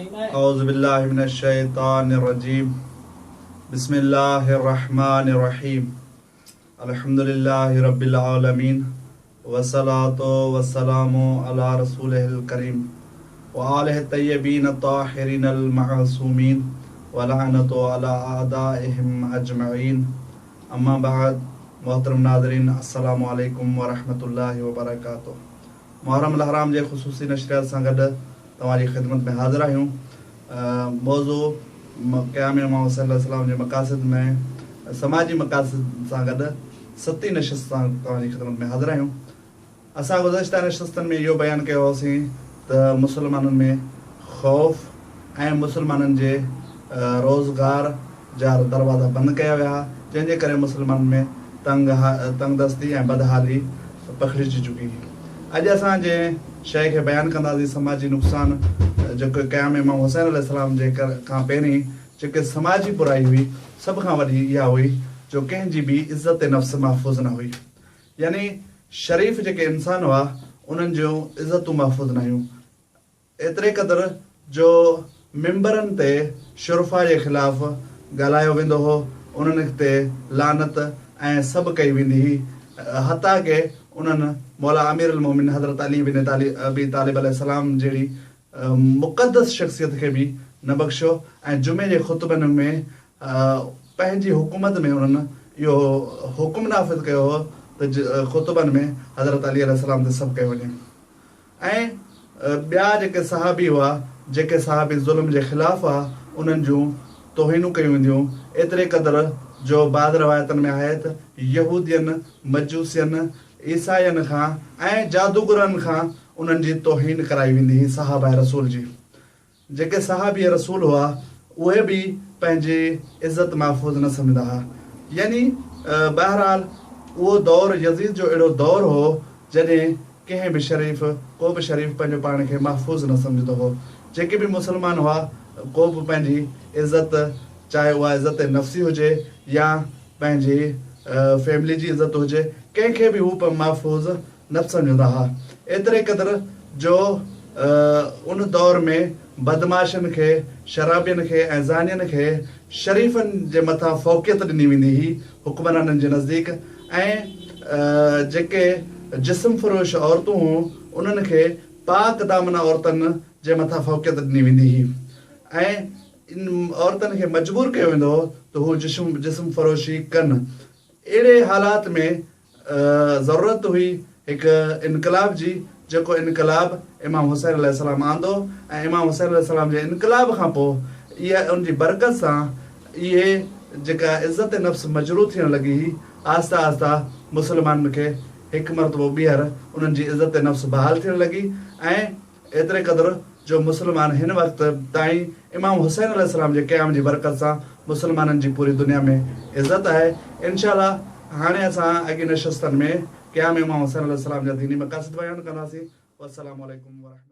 औज़ुबिल्लाहि मिनश्शैतानिर्रजीम। बिस्मिल्लाहिर्रहमानिर्रहीम। अल्हम्दुलिल्लाहि रब्बिल आलमीन वस्सलातु वस्सलामु अला रसूलिहिल करीम व आलिहि तय्यबीन ताहिरीनल मअसूमीन व लअनतु अला आदाइहिम अजमईन। अम्मा बाद, मोहतरम नाज़रीन, अस्सलामु अलैकुम व रहमतुल्लाहि व बरकातुहू। मुहर्रम अल हराम जे ख़ुसूसी नशरियात सां गॾु तव्हांजी ख़िदमत में हाज़िर आहियूं। मौज़ू क़याम इमाम हुसैन अलैहिस्सलाम जे मक़ासिद में समाजी मक़ासिद सां गॾु सती नशिस्त सां तव्हांजी ख़िदमत में हाज़िर आहियूं। असां गुज़िश्ता नशिस्तनि में इहो बयानु कयो होसीं त मुस्लमाननि में ख़ौफ़ ऐं मुस्लमाननि जे रोज़गार जा दरवाज़ा बंदि कया विया, जंहिंजे करे मुस्लमाननि में तंगदस्ती ऐं बदहाली पखिड़िजी चुकी। अॼु असां जंहिं शइ खे बयानु कंदासीं, समाजी नुक़सान जेको क़याम इमाम हुसैन अलैहिस्सलाम जे खां पहिरीं जेके समाजी बुराई हुई, सभ खां वॾी इहा हुई जो कंहिंजी बि इज़त नफ़्स महफ़ूज़ न हुई। यानी शरीफ़ जेके इंसान हुआ उन्हनि जूं इज़तूं महफ़ूज़ न हुयूं। एतिरे क़दुरु जो मिंबरनि ते शुरफ़ा जे ख़िलाफ़ ॻाल्हायो वेंदो हो, उन्हनि ते लानत ऐं सभु कई वेंदी हुई, हता के उन्हनि मौला अमीर अल मोमिन हज़रत अली बिन अबी तालिब अलैहिस्सलाम जहिड़ी मुक़द्दस शख़्सियत खे बि न बख़्शो ऐं जुमे जे ख़ुतबनि में पंहिंजी हुकूमत में उन्हनि इहो हुकुम नाफ़िज़ कयो हो त ख़ुतबनि में हज़रत अली अलैहिस्सलाम ते सभु कयो वञे। ऐं ॿिया जेके सहाबी हुआ, जेके सहाबी ज़ुल्म जे ख़िलाफ़ हुआ, उन्हनि जूं तोहीनूं कयूं वेंदियूं। एतिरे क़दुरु जो बाद रवायतनि में आहे त यहूदियनि, मजूसियनि, ईसाइनि खां ऐं जादूगरनि खां उन्हनि जी तोहीन कराई वेंदी हुई सहाबा रसूल जी। जेके सहाबी रसूल हुआ उहे बि पंहिंजी इज़त महफ़ूज़ न सम्झंदा हुआ। यानी बहरहाल उहो दौरु यज़ीद जो अहिड़ो दौरु हो जॾहिं कंहिं बि शरीफ़ को बि शरीफ़ पंहिंजो पाण खे महफ़ूज़ न सम्झंदो हो। जेके बि मुस्लमान हुआ को बि पंहिंजी इज़त, चाहे उहा इज़त नफ़्सी हुजे या पंहिंजी फैमिली जी इज़त हुजे, कंहिंखे बि हू महफ़ूज़ न सम्झंदा हुआ। एतिरे क़दुरु जो उन दौर में बदमाशनि खे, शराबियुनि खे ऐं ज़ानियुनि खे शरीफ़नि जे मथां फ़ौक़ियत ॾिनी वेंदी हुई हुक्मराननि जे नज़दीक, ऐं जेके जिस्म फ़रोश औरतूं हुयूं उन्हनि खे पाक दामना औरतुनि जे मथां फ़ौक़ियत ॾिनी वेंदी हुई ऐं इन औरतुनि खे मजबूर कयो वेंदो हो त हू जिस्म फ़रोशी कनि। अहिड़े हालात में ज़रूरत हुई हिकु इनक़लाब जी, जेको इनक़लाब इमाम हुसैन अलैहिस्सलाम आंदो ऐं इमाम हुसैन अलैहिस्सलाम जे इनक़लाब खां पोइ इहा उनजी बरकत सां इहे जेका इज़त नफ़्स मजरूह थियणु लॻी हुई, आहिस्ता आहिस्ता मुस्लमाननि खे हिकु मरतबो ॿीहर उन्हनि जी इज़त नफ़्स बहाल थियणु लॻी। ऐं एतिरे क़दुरु जो मुस्लमान हिन वक़्त ताईं इमाम हुसैन अलैहिस्सलाम जे क़याम जी बरकत सां मुस्लमाननि जी पूरी दुनिया में इज़त आहे। इंशाअल्लाह हाणे असां अॻे नशिस्तनि में क़याम इमाम हुसैन अलैहिस्सलाम जा दीनी मक़ासिद बयानु कंदासीं। वस्सलामु अलैकुम व रहमतुल्लाह।